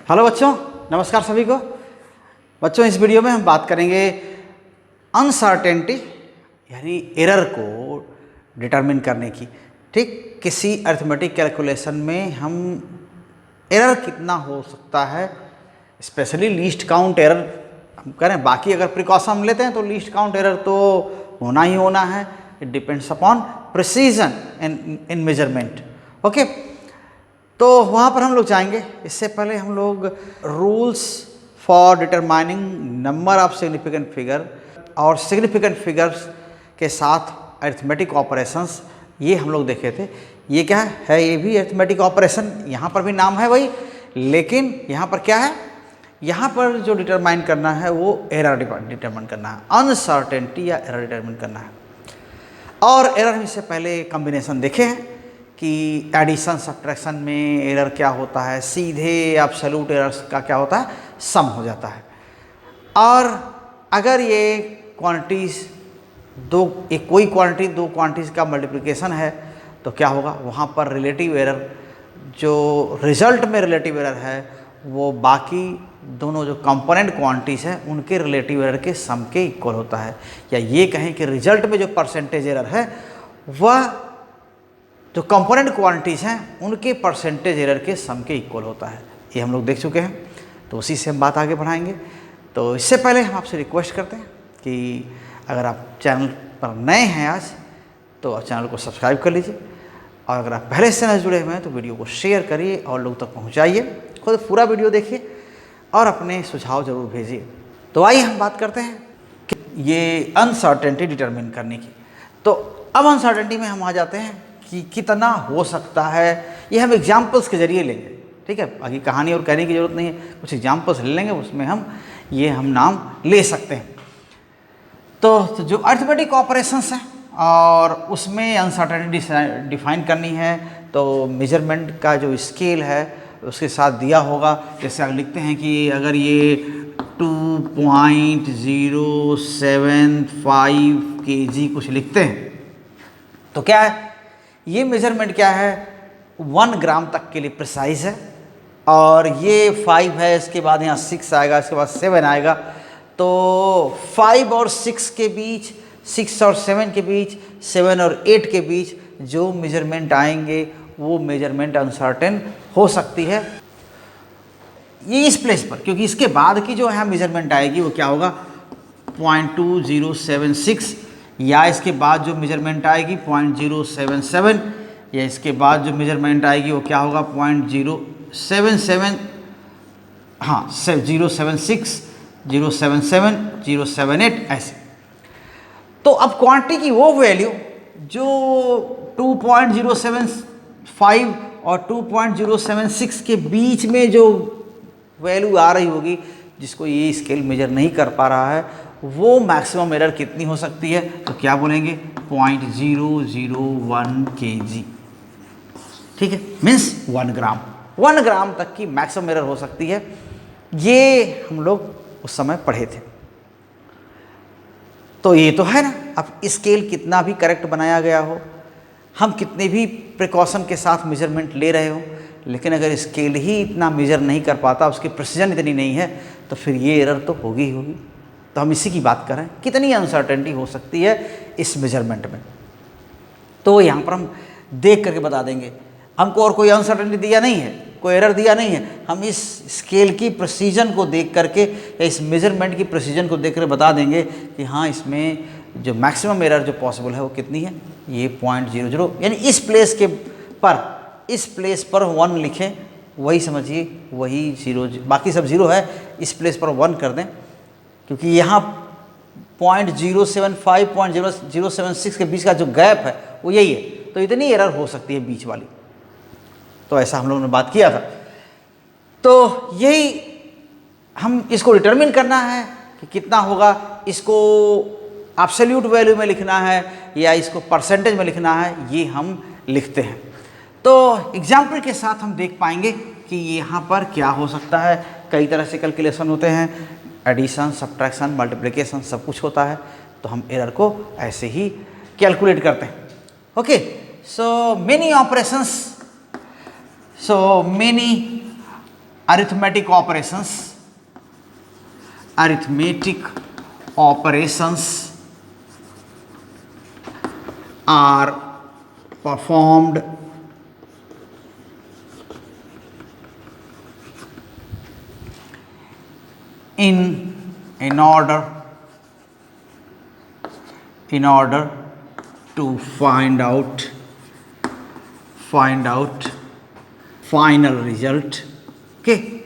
Hello बच्चों, नमस्कार सभी को। बच्चों, इस वीडियो में हम बात करेंगे अनसर्टेनिटी यानी एरर को डिटरमिन करने की। ठीक, किसी अरिथमेटिक कैलकुलेशन में हम एरर कितना हो सकता है, स्पेशली लीस्ट काउंट एरर हम करें। बाकी अगर प्रिकॉशन हम लेते हैं तो लीस्ट काउंट एरर तो होना ही होना है। It depends upon precision in measurement. Okay, तो वहाँ पर हम लोग जाएंगे। इससे पहले हम लोग rules for determining number of significant figure और सिग्निफिकेंट फिगर्स के साथ अरिथमेटिक ऑपरेशंस, ये हम लोग देखे थे। ये क्या है? ये भी अरिथमेटिक ऑपरेशन, यहाँ पर भी नाम है वही, लेकिन यहाँ पर क्या है? यहाँ पर जो डिटरमाइन करना है वो एरर डिटरमाइन करना है, अनसर्टेनिटी या एरर डिटरमाइन करना है। और एरर हम इससे पहले कॉम्बिनेशन देखे हैं कि एडिशन सब्ट्रैक्शन में एरर क्या होता है, सीधे एब्सोल्यूट एरर्स का क्या होता है, सम हो जाता है। और अगर ये क्वांटिटीज कोई क्वांटिटी दो क्वांटिटीज का मल्टीप्लिकेशन है तो क्या होगा? वहाँ पर रिलेटिव एरर, जो रिजल्ट में रिलेटिव एरर है, वो बाकी दोनों जो कंपोनेंट क्वांटिटीज हैं उनके रिलेटिव एरर के सम के इक्वल होता है। या ये कहें कि रिजल्ट में जो परसेंटेज एरर है वह जो कंपोनेंट क्वांटिटीज हैं उनके परसेंटेज एरर के सम के इक्वल होता है। ये हम लोग देख चुके हैं, तो उसी से हम बात आगे बढ़ाएंगे। तो इससे पहले हम आपसे रिक्वेस्ट करते हैं कि अगर आप चैनल पर नए हैं आज, तो आप चैनल को सब्सक्राइब कर लीजिए, और अगर आप पहले से चैनल जुड़े हुए हैं तो वीडियो को शेयर करिए और लोग तक पहुँचाइए। खुद पूरा वीडियो देखिए और अपने सुझाव जरूर भेजिए। तो आइए हम बात करते हैं कि ये अनसर्टेनिटी डिटरमिन करने की। तो अब अनसर्टेनिटी में हम आ जाते हैं कि कितना हो सकता है। ये हम एग्जाम्पल्स के जरिए लेंगे, ठीक है? आगे कहानी और कहने की ज़रूरत नहीं है, कुछ एग्जाम्पल्स ले लेंगे, उसमें हम नाम ले सकते हैं। तो जो अरिथमेटिक ऑपरेशंस हैं और उसमें अनसर्टेनिटी डिफाइन करनी है, तो मेजरमेंट का जो स्केल है उसके साथ दिया होगा। जैसे अगर लिखते हैं कि अगर ये 2.075 kg कुछ लिखते हैं, तो क्या है? ये मेजरमेंट क्या है? 1 ग्राम तक के लिए प्रिसाइज है। और ये 5 है, इसके बाद यहाँ 6 आएगा, इसके बाद 7 आएगा। तो 5 और 6 के बीच, 6 और 7 के बीच, 7 और 8 के बीच जो मेजरमेंट आएंगे वो मेजरमेंट अनसर्टेन हो सकती है। ये इस प्लेस पर, क्योंकि इसके बाद की जो है मेजरमेंट आएगी वो क्या होगा? 0.2076, या इसके बाद जो मेजरमेंट आएगी 0.077, या इसके बाद जो मेजरमेंट आएगी वो क्या होगा? 0.077, हाँ 076, 077, 078, ऐसे। तो अब क्वांटिटी की वो वैल्यू जो 2.075 और 2.076 के बीच में जो वैल्यू आ रही होगी, जिसको ये स्केल मेजर नहीं कर पा रहा है, वो मैक्सिमम एरर कितनी हो सकती है? तो क्या बोलेंगे? 0.001 kg, ठीक है? मीन्स 1 ग्राम, 1 ग्राम तक की मैक्सिमम एरर हो सकती है। ये हम लोग उस समय पढ़े थे। तो ये तो है ना, अब स्केल कितना भी करेक्ट बनाया गया हो, हम कितने भी प्रिकॉशन के साथ मेजरमेंट ले रहे हो, लेकिन अगर स्केल ही इतना मेजर नहीं कर पाता, उसकी प्रिसीजन इतनी नहीं है, तो फिर ये एरर तो होगी ही होगी। तो हम इसी की बात कर रहे हैं, कितनी अनसर्टेनिटी हो सकती है इस मेजरमेंट में। तो यहाँ पर हम देख करके बता देंगे। हमको और कोई अनसर्टेनिटी दिया नहीं है, कोई एरर दिया नहीं है, हम इस स्केल की प्रिसीजन को देख करके या इस मेजरमेंट की प्रिसीजन को देख कर बता देंगे कि हाँ, इसमें जो मैक्सिमम एरर जो पॉसिबल है वो कितनी है। ये 0.00, यानी इस प्लेस पर 1 लिखें, वही समझिए, वही 0, बाकी सब 0 है, इस प्लेस पर 1 कर दें, क्योंकि यहाँ 0.075 0.076 के बीच का जो गैप है वो यही है। तो इतनी एरर हो सकती है बीच वाली। तो ऐसा हम लोगों ने बात किया था। तो यही हम इसको डिटरमिन करना है कि कितना होगा। इसको एब्सोल्यूट वैल्यू में लिखना है या इसको परसेंटेज में लिखना है, ये हम लिखते हैं। तो एग्जाम्पल के साथ हम देख पाएंगे कि यहाँ पर क्या हो सकता है। कई तरह से कैलकुलेशन होते हैं, एडिशन, सब्ट्रैक्शन, मल्टीप्लिकेशन, सब कुछ होता है। तो हम एरर को ऐसे ही कैलकुलेट करते हैं। Okay, so many operations, so many arithmetic operations are performed in order to find out final result. Okay,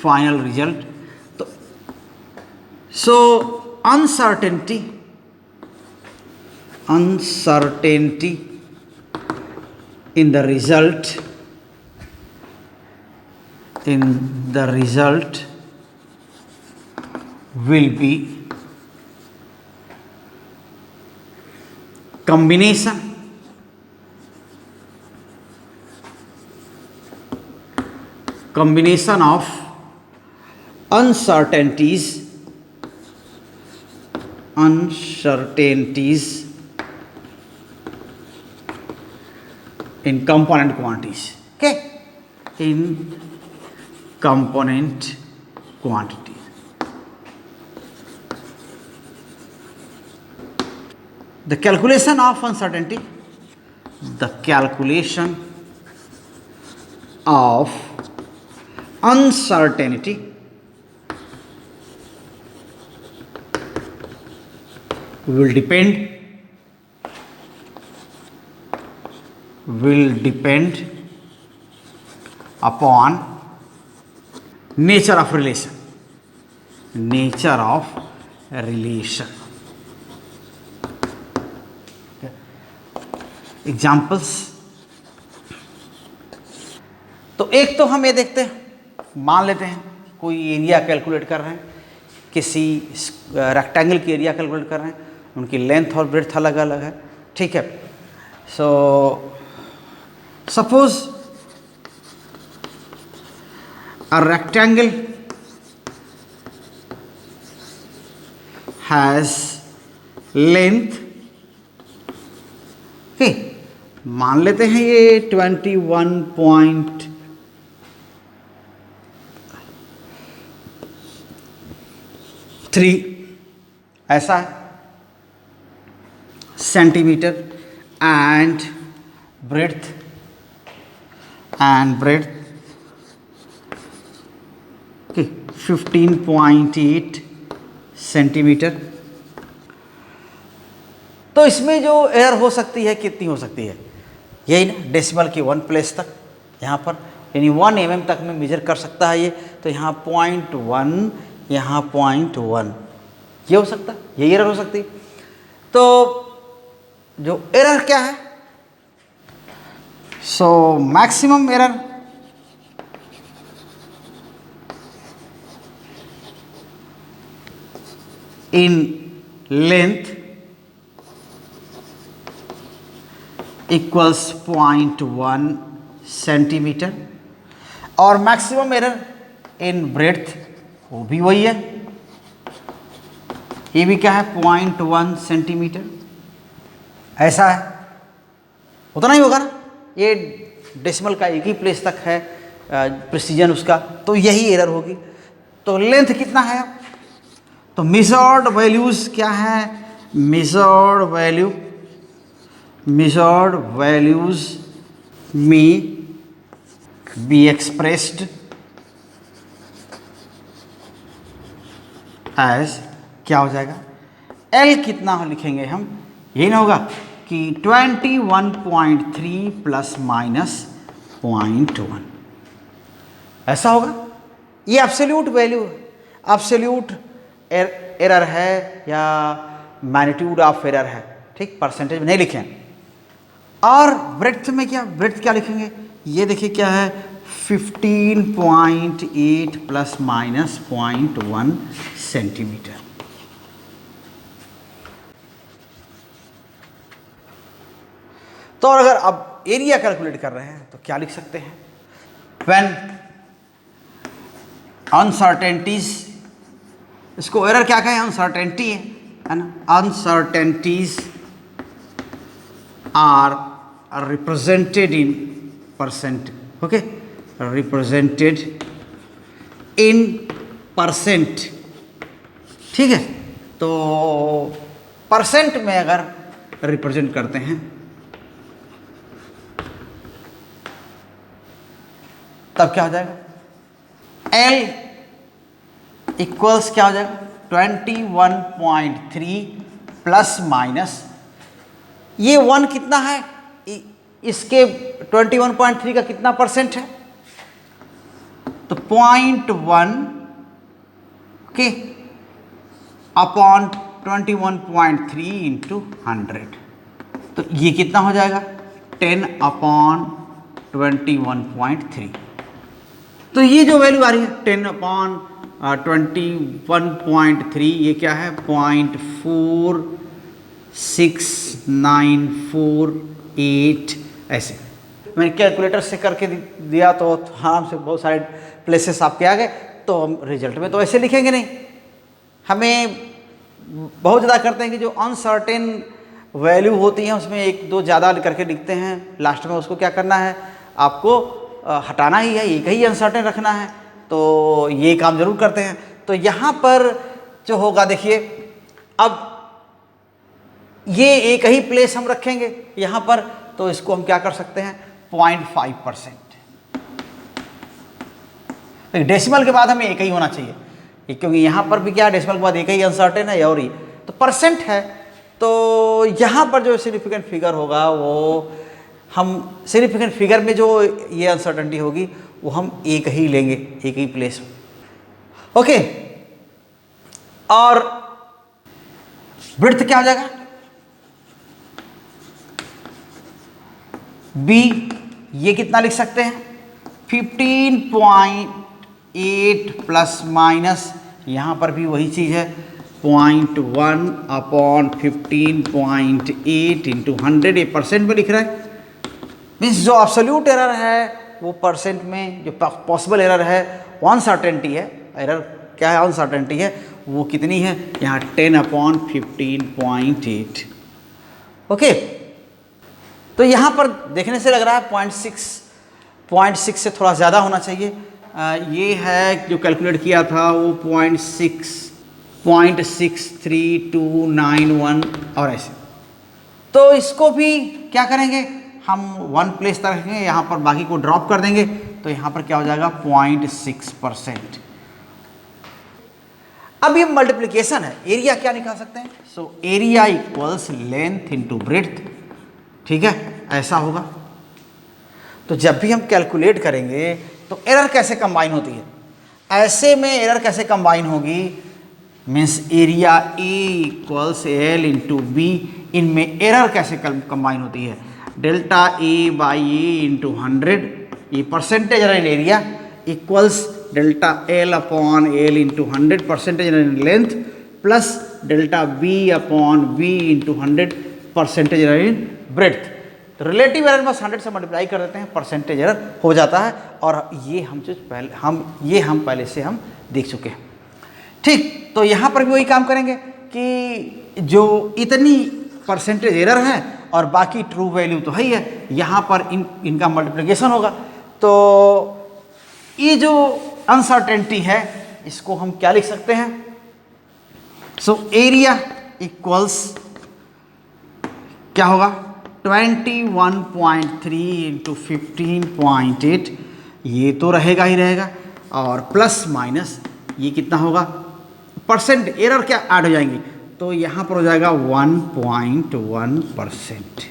final result. So uncertainty in the result will be combination of uncertainties in component quantities. Okay, in component quantities. The calculation of uncertainty will depend upon nature of relation. Examples, तो एक तो हम ये देखते हैं, मान लेते हैं कोई एरिया कैलकुलेट कर रहे हैं, किसी रेक्टेंगल की एरिया कैलकुलेट कर रहे हैं, उनकी लेंथ और ब्रेड्थ अलग अलग है. ठीक है. So suppose a rectangle has length, मान लेते हैं ये 21.3 ऐसा है centimetre, and breadth okay 15.8 centimetre. तो इसमें जो एरर हो सकती है कितनी हो सकती है, यही ना, डेसिमल की 1 प्लेस तक, यहाँ पर यानी 1 mm तक में मेजर कर सकता है ये. तो यहाँ 0.1, यहाँ 0.1, ये हो सकता है, यही एरर हो सकती है. तो जो एरर क्या है, so maximum error in length equals 0.1 centimetre, और मैक्सिमम एरर इन ब्रेड्थ वो भी वही है, ये भी क्या है 0.1 सेंटीमीटर. ऐसा है, उतना ही होगा ना, ये डेसिमल का एक ही प्लेस तक है प्रिसीजन उसका, तो यही एरर होगी. तो लेंथ कितना है, तो मेजर्ड वैल्यूज क्या है, मेजर्ड वैल्यूज में बी एक्सप्रेस्ड एज, क्या हो जाएगा, L कितना हो लिखेंगे हम, यही ना होगा कि 21.3 प्लस माइनस 0.1, ऐसा होगा. ये एब्सोल्यूट वैल्यू, एब्सोल्यूट एरर है या मैग्नीट्यूड ऑफ एरर है. ठीक, परसेंटेज में नहीं लिखें. और ब्रेड्थ में क्या, ब्रेड्थ क्या लिखेंगे, ये देखिए क्या है 15.8 प्लस माइनस 0.1 सेंटीमीटर. तो अगर अब एरिया कैलकुलेट कर रहे हैं तो क्या लिख सकते हैं, व्हेन अनसर्टेनिटीज, इसको एरर क्या कहें, अनसर्टेनिटी है ना, uncertainties are represented in percent, okay, represented in percent, ठीक है। तो परसेंट में अगर रिप्रेजेंट करते हैं तब क्या हो जाएगा, L इक्वल्स क्या हो जाएगा 21.3 प्लस माइनस, ये 1 कितना है, इसके 21.3 का कितना परसेंट है, तो 0.1 के अपॉन 21.3 इंटू 100, तो ये कितना हो जाएगा 10 अपॉन 21.3। तो ये जो वैल्यू आ रही है 10 अपॉन 21.3, ये क्या है 0.4694 ऐसे। मैंने कैलकुलेटर से करके दिया तो आराम से बहुत सारे प्लेसेस आपके आ गए, तो हम रिजल्ट में तो ऐसे लिखेंगे नहीं। हमें बहुत ज़्यादा करते हैं कि जो अनसर्टेन वैल्यू होती हैं उसमें एक दो ज़्यादा करके लिखते हैं, लास्ट में उसको क्या करना है, आपको हटाना ही है, एक ही अनसर्टेन रखना है, तो ये काम जरूर करते हैं। तो यहाँ पर जो होगा देखिए, अब ये एक ही प्लेस हम रखेंगे यहाँ पर, तो इसको हम क्या कर सकते हैं 0.5%। डेसिमल के बाद हमें एक ही होना चाहिए, क्योंकि यहाँ पर भी क्या डेसिमल के बाद एक ही अनसर्टेन है और ये तो परसेंट है, तो यहाँ पर जो सिग्निफिकेंट फिगर होगा वो हम सिग्निफिकेंट फिगर में जो ये अनसर्टेनिटी होगी वो हम एक ही लेंगे, एक ही प्लेस में। ओके, और विड्थ क्या हो जाएगा बी, ये कितना लिख सकते हैं 15.8 प्लस माइनस, यहाँ पर भी वही चीज़ है 0.1 अपॉन 15.8 इंटू 100, ये परसेंट में लिख रहा है। मीन्स जो एब्सोल्यूट एरर है वो परसेंट में, जो पॉसिबल एरर है अनसर्टेनिटी है, एरर क्या है अनसर्टेनिटी है, वो कितनी है यहाँ 10 अपॉन 15.8। ओके, तो यहाँ पर देखने से लग रहा है 0.6 से थोड़ा ज़्यादा होना चाहिए। ये है जो कैलकुलेट किया था वो 0.63291 और ऐसे। तो इसको भी क्या करेंगे हम 1 प्लेस तक रखेंगे, यहाँ पर बाकी को ड्रॉप कर देंगे, तो यहाँ पर क्या हो जाएगा 0.6%। अब ये मल्टीप्लिकेशन है, एरिया क्या निकाल सकते हैं, so area equals length into breadth, ठीक है, ऐसा होगा। तो जब भी हम कैलकुलेट करेंगे तो एरर कैसे कंबाइन होती है, ऐसे में एरर कैसे कंबाइन होगी, means area A equals L into B, इनमें एरर कैसे कंबाइन होती है, delta A by A into 100, ये percentage error in area equals delta L upon L into 100 percentage error in length plus delta B upon B into 100 percentage error in breadth. तो relative error बस 100 से multiply कर देते हैं, percentage error हो जाता है, और ये हम पहले से हम देख चुके हैं। ठीक, तो यहाँ पर भी वही काम करेंगे कि जो इतनी परसेंटेज एरर है और बाकी ट्रू वैल्यू तो है ही है, यहाँ पर इनका मल्टीप्लिकेशन होगा। तो ये जो अनसर्टेनिटी है इसको हम क्या लिख सकते हैं, सो एरिया इक्वल्स क्या होगा 21.3 इंटू 15.8, ये तो रहेगा ही रहेगा, और प्लस माइनस ये कितना होगा, परसेंट एरर क्या ऐड हो जाएंगी, तो यहाँ पर हो जाएगा 1.1%,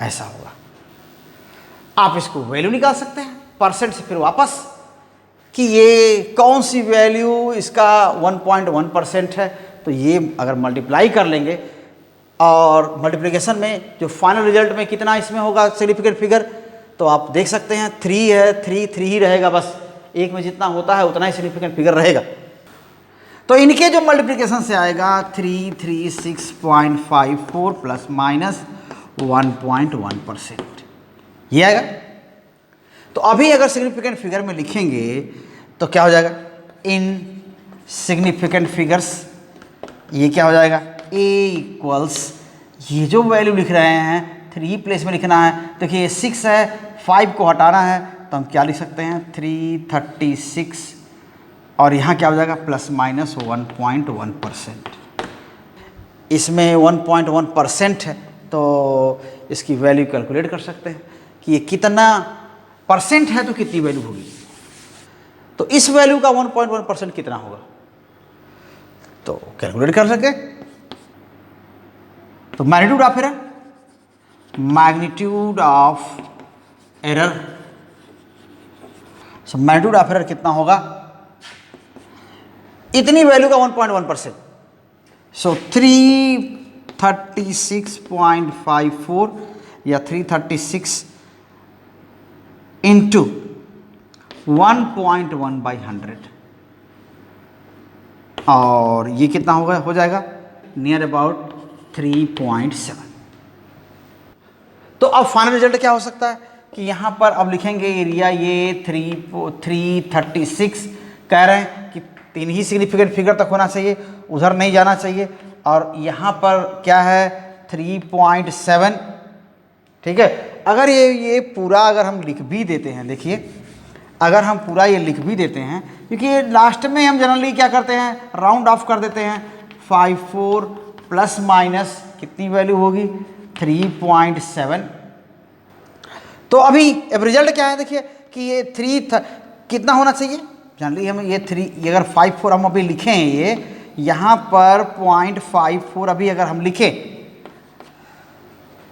ऐसा होगा। आप इसको वैल्यू निकाल सकते हैं परसेंट से फिर वापस कि ये कौन सी वैल्यू इसका 1.1% है, तो ये अगर मल्टीप्लाई कर लेंगे और मल्टीप्लिकेशन में जो फाइनल रिजल्ट में कितना इसमें होगा सिग्निफिकेंट फिगर, तो आप देख सकते हैं 3 है, 3 ही रहेगा, बस एक में जितना होता है उतना ही सिग्निफिकेंट फिगर रहेगा। तो इनके जो मल्टीप्लिकेशन से आएगा 336.54 प्लस माइनस 1.1%, ये आएगा। तो अभी अगर सिग्निफिकेंट फिगर में लिखेंगे तो क्या हो जाएगा, इन सिग्निफिकेंट फिगर्स ये क्या हो जाएगा, ए इक्वल्स ये जो वैल्यू लिख रहे हैं 3 प्लेस में लिखना है, देखिए 6 है, 5 को हटाना है, तो हम क्या लिख सकते हैं 336 और यहाँ क्या हो जाएगा ±1.1%। इसमें 1.1% है तो इसकी वैल्यू कैलकुलेट कर सकते हैं कि ये कितना परसेंट है तो कितनी वैल्यू होगी। तो इस वैल्यू का 1.1% कितना होगा तो कैलकुलेट कर सके। तो magnitude of error, magnitude of error, so magnitude of error कितना होगा, इतनी वैल्यू का 1.1%। सो 336.54 या 336 इंटू 1.1/100 और ये कितना होगा, हो जाएगा नियर अबाउट 3.7। तो अब फाइनल रिजल्ट क्या हो सकता है कि यहाँ पर अब लिखेंगे एरिया, ये 336 कह रहे हैं कि 3 ही सिग्निफिकेंट फिगर तक होना चाहिए, उधर नहीं जाना चाहिए। और यहाँ पर क्या है 3.7, ठीक है। अगर ये पूरा अगर हम लिख भी देते हैं, देखिए अगर हम पूरा ये लिख भी देते हैं, क्योंकि ये लास्ट में हम जनरली क्या करते हैं राउंड ऑफ कर देते हैं, 54 प्लस माइनस कितनी वैल्यू होगी 3.7। तो अभी अब रिजल्ट क्या है, देखिए कि ये 3 कितना होना चाहिए, जनरली हम ये 3, ये अगर 54 हम अभी लिखें, ये यहाँ पर 0.54 अभी अगर हम लिखें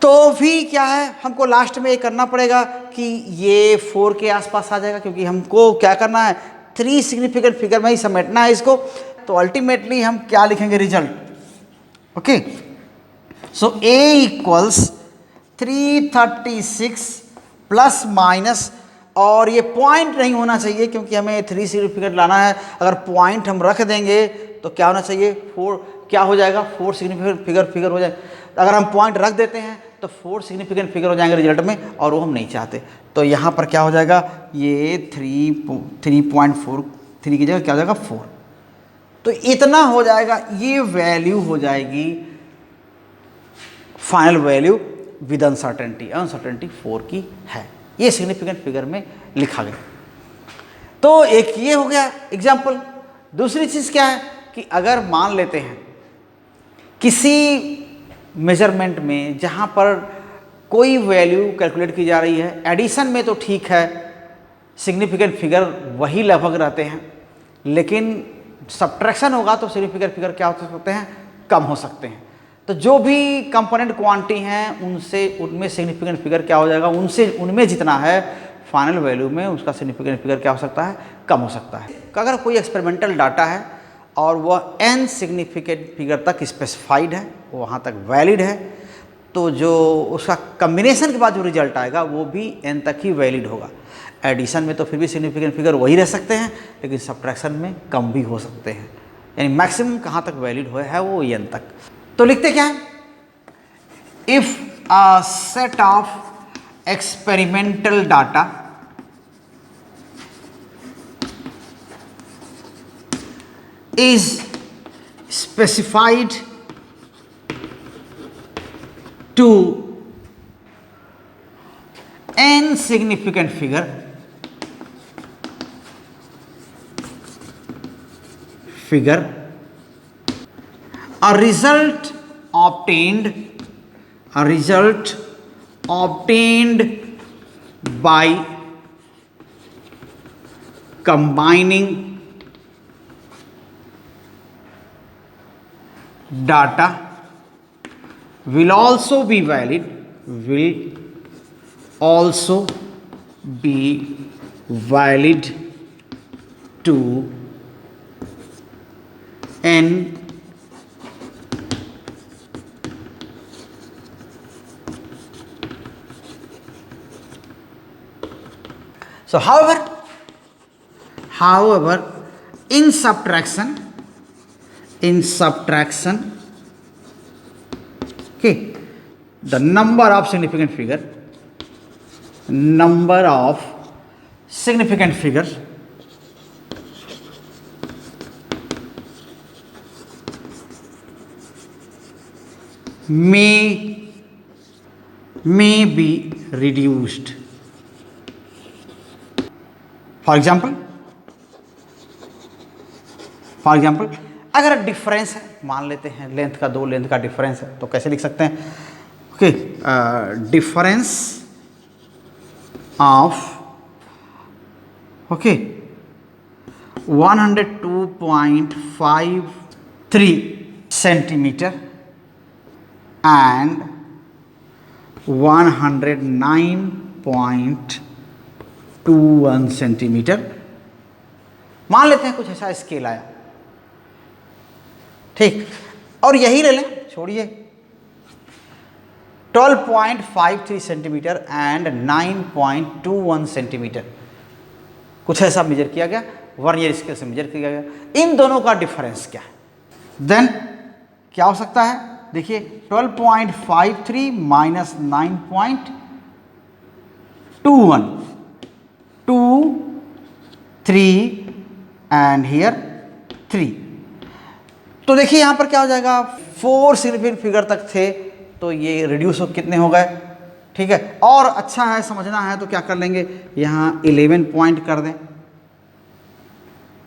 तो भी क्या है हमको लास्ट में ये करना पड़ेगा कि ये 4 के आसपास आ जाएगा, क्योंकि हमको क्या करना है 3 सिग्निफिकेंट फिगर में ही समेटना है इसको। तो अल्टीमेटली हम क्या लिखेंगे रिजल्ट, ओके। सो ए इक्वल्स 336 प्लस माइनस, और ये पॉइंट नहीं होना चाहिए क्योंकि हमें 3 सिग्निफिकेंट लाना है। अगर पॉइंट हम रख देंगे तो क्या होना चाहिए 4, क्या हो जाएगा 4 सिग्निफिकेंट फिगर हो जाए। अगर हम पॉइंट रख देते हैं तो 4 सिग्निफिकेंट फिगर हो जाएंगे रिजल्ट में, और वो हम नहीं चाहते। तो यहाँ पर क्या हो जाएगा, ये 3.43 की जगह क्या हो जाएगा 4। तो इतना हो जाएगा, ये वैल्यू हो जाएगी फाइनल वैल्यू विद अनसर्टेनिटी 4 की है। ये सिग्निफिकेंट फिगर में लिखा गया। तो एक ये हो गया एग्जाम्पल। दूसरी चीज़ क्या है कि अगर मान लेते हैं किसी मेजरमेंट में जहाँ पर कोई वैल्यू कैलकुलेट की जा रही है, एडिशन में तो ठीक है सिग्निफिकेंट फिगर वही लगभग रहते हैं, लेकिन सब्ट्रैक्शन होगा तो सिग्निफिकेंट फिगर क्या हो सकते हैं, कम हो सकते हैं। तो जो भी कंपोनेंट क्वांटिटी हैं उनमें सिग्निफिकेंट फिगर क्या हो जाएगा, उनमें जितना है फाइनल वैल्यू में उसका सिग्निफिकेंट फिगर क्या हो सकता है, कम हो सकता है। अगर कोई एक्सपेरिमेंटल डाटा है और वह n सिग्निफिकेंट फिगर तक स्पेसिफाइड है, वहाँ तक वैलिड है, तो जो उसका कम्बिनेशन के बाद जो रिजल्ट आएगा वो भी n तक ही वैलिड होगा। एडिशन में तो फिर भी सिग्निफिकेंट फिगर वही रह सकते हैं, लेकिन सब्ट्रैक्शन में कम भी हो सकते हैं। यानी मैक्सिमम कहाँ तक वैलिड है वो n तक। तो लिखते क्या है, if a set of experimental data is specified to n significant figure, a result obtained by combining data will also be valid to n so however in subtraction okay, the number of significant figures may be reduced. For example, for example अगर difference है, मान लेते हैं length का, दो length का difference है, तो कैसे लिख सकते हैं? Okay, difference of okay 102.53 centimetre and 109.21 centimetre. मान लेते हैं कुछ ऐसा स्केल आया, ठीक, और यही ले लें, छोड़िए 12.53 सेंटीमीटर एंड 9.21 सेंटीमीटर, कुछ ऐसा मेजर किया गया, वर्नियर स्केल से मेजर किया गया। इन दोनों का डिफरेंस क्या है? देन क्या हो सकता है? देखिए 12.53 माइनस 9.21, 2 3 एंड हियर 3। तो देखिए यहाँ पर क्या हो जाएगा, 4 सिग्निफिकेंट फिगर तक थे, तो ये रिड्यूस हो कितने हो गए, ठीक है। और अच्छा है, समझना है तो क्या कर लेंगे, यहाँ 11 पॉइंट कर दें,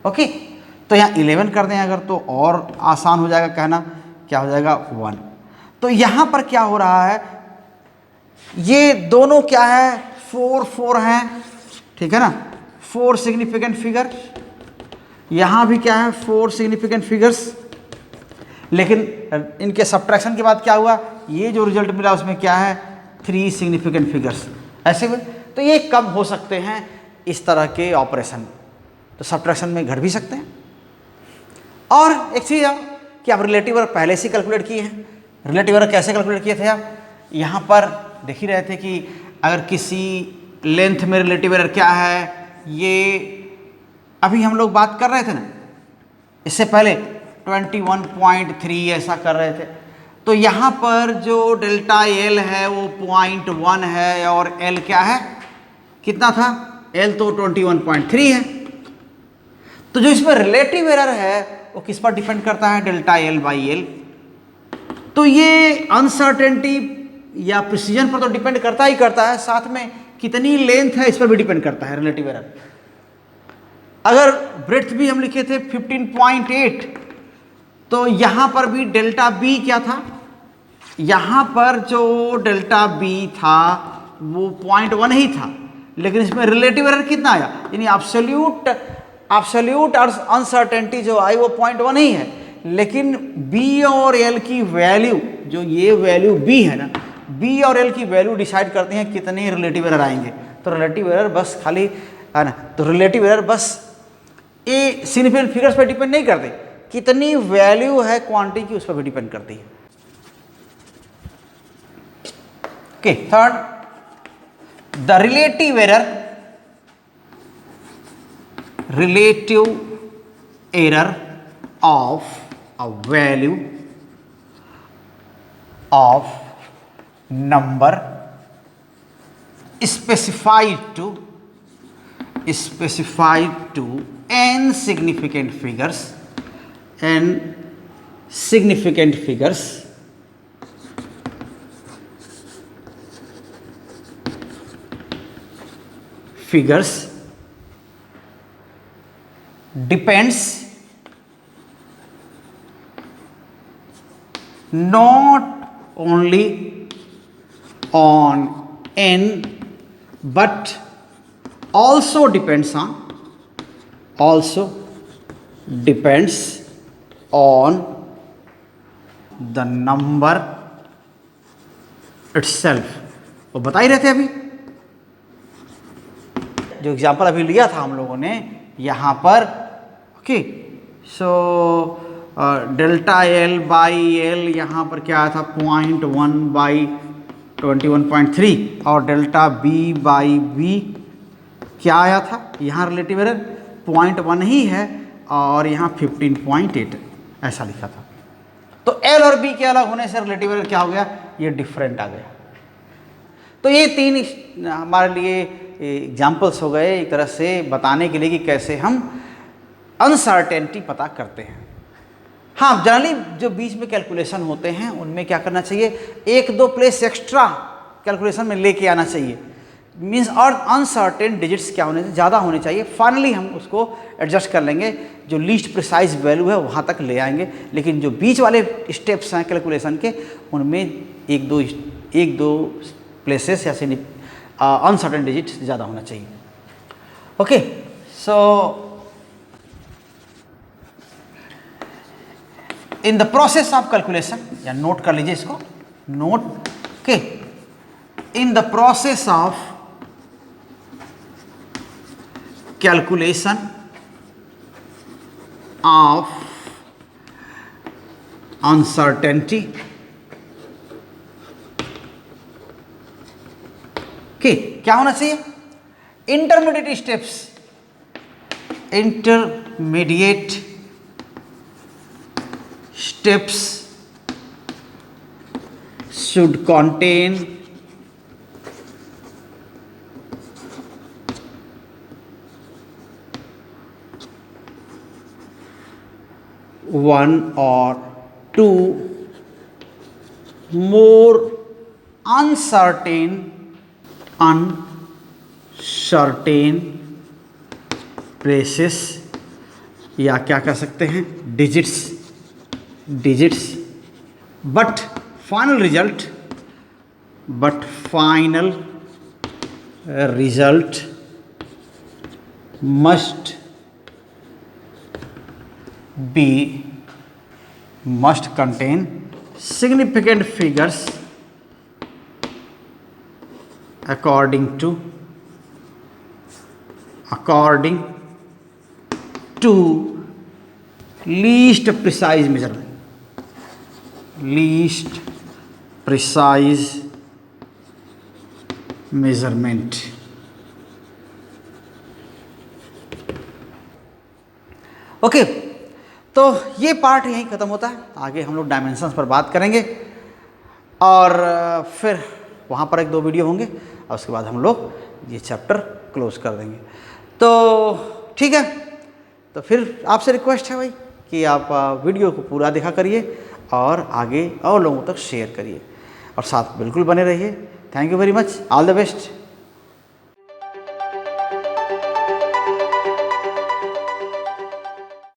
ओके। तो यहाँ 11 कर दें अगर, तो और आसान हो जाएगा कहना, क्या हो जाएगा 1। तो यहाँ पर क्या हो रहा है, ये दोनों क्या है, 4 4 हैं, ठीक है ना, 4 सिग्निफिकेंट फिगर। यहाँ भी क्या है, 4 सिग्निफिकेंट फिगर्स, लेकिन इनके सब्ट्रैक्शन के बाद क्या हुआ, ये जो रिजल्ट मिला उसमें क्या है, 3 सिग्निफिकेंट फिगर्स, ऐसे हुए। तो ये कब हो सकते हैं इस तरह के ऑपरेशन, तो सब्ट्रैक्शन में घट भी सकते हैं। और एक चीज़ कि आप रिलेटिव एरर पहले से कैलकुलेट किए हैं। रिलेटिव एरर कैसे कैलकुलेट किए थे आप, यहाँ पर देख ही रहे थे कि अगर किसी लेंथ में रिलेटिव एरर क्या है, ये अभी हम लोग बात कर रहे थे ना, इससे पहले 21.3 ऐसा कर रहे थे। तो यहाँ पर जो डेल्टा एल है वो 0.1 है, और एल क्या है, कितना था, एल तो 21.3 है। तो जो इसमें रिलेटिव एरर है वो किस पर डिपेंड करता है, डेल्टा एल बाई एल। तो ये अनसर्टेनिटी या प्रिसीजन पर तो डिपेंड करता ही करता है, साथ में कितनी लेंथ है इस पर भी डिपेंड करता है रिलेटिव एरर। अगर ब्रेड्थ भी हम लिखे थे 15.8, तो यहाँ पर भी डेल्टा बी क्या था, यहाँ पर जो डेल्टा बी था वो 0.1 ही था, लेकिन इसमें रिलेटिव एरर कितना आया, यानी एब्सोल्यूट अनसर्टेनिटी जो आई वो 0.1 ही है, लेकिन बी और एल की वैल्यू, जो ये वैल्यू बी है ना, बी और एल की वैल्यू डिसाइड करते हैं कितने रिलेटिव एरर आएंगे। तो रिलेटिव एरर बस खाली है ना, तो रिलेटिव एरर बस ये सिग्निफिकेंट फिगर्स पर डिपेंड नहीं करते, कितनी वैल्यू है क्वांटिटी की उस पर भी डिपेंड करती है। Okay, third, the relative error of a value of number specified to n significant figures depends not only on n but also depends on the number itself। वो बता ही रहे थे अभी, जो एग्जाम्पल अभी लिया था हम लोगों ने यहाँ पर। Okay, so delta L by L यहाँ पर क्या आया था 0.1 बाई 21.3, और डेल्टा बी बाई बी क्या आया था, यहाँ रिलेटिव एरर 0.1 ही है, और यहाँ 15.8 ऐसा लिखा था। तो एल और बी के अलग होने से रिलेटिव एरर क्या हो गया, ये डिफरेंट आ गया। तो ये तीन हमारे लिए एग्जाम्पल्स हो गए एक तरह से बताने के लिए कि कैसे हम अनसर्टेनिटी पता करते हैं। हाँ, जनरली जो बीच में कैलकुलेशन होते हैं उनमें क्या करना चाहिए, 1-2 प्लेस एक्स्ट्रा कैलकुलेशन में लेके आना चाहिए मीन्स और अनसर्टेन डिजिट्स क्या होने ज़्यादा होने चाहिए। फाइनली हम उसको एडजस्ट कर लेंगे, जो लीस्ट प्रिसाइज वैल्यू है वहाँ तक ले आएंगे, लेकिन जो बीच वाले स्टेप्स हैं कैलकुलेशन के उनमें एक दो प्लेसेस या अनसर्टेन डिजिट्स ज़्यादा होना चाहिए। Okay, so in the process of calculation, या नोट कर लीजिए इसको, नोट के in the process of calculation of uncertainty, क्या होना चाहिए? Intermediate steps should contain one or two more uncertain places, या क्या कह सकते हैं, digits, but final result must contain significant figures according to least precise measurement। Okay, तो ये पार्ट यहीं ख़त्म होता है। आगे हम लोग डायमेंशंस पर बात करेंगे और फिर वहाँ पर 1-2 वीडियो होंगे और उसके बाद हम लोग ये चैप्टर क्लोज कर देंगे। तो ठीक है, तो फिर आपसे रिक्वेस्ट है भाई कि आप वीडियो को पूरा देखा करिए और आगे और लोगों तक शेयर करिए और साथ बिल्कुल बने रहिए। Thank you very much, all the best.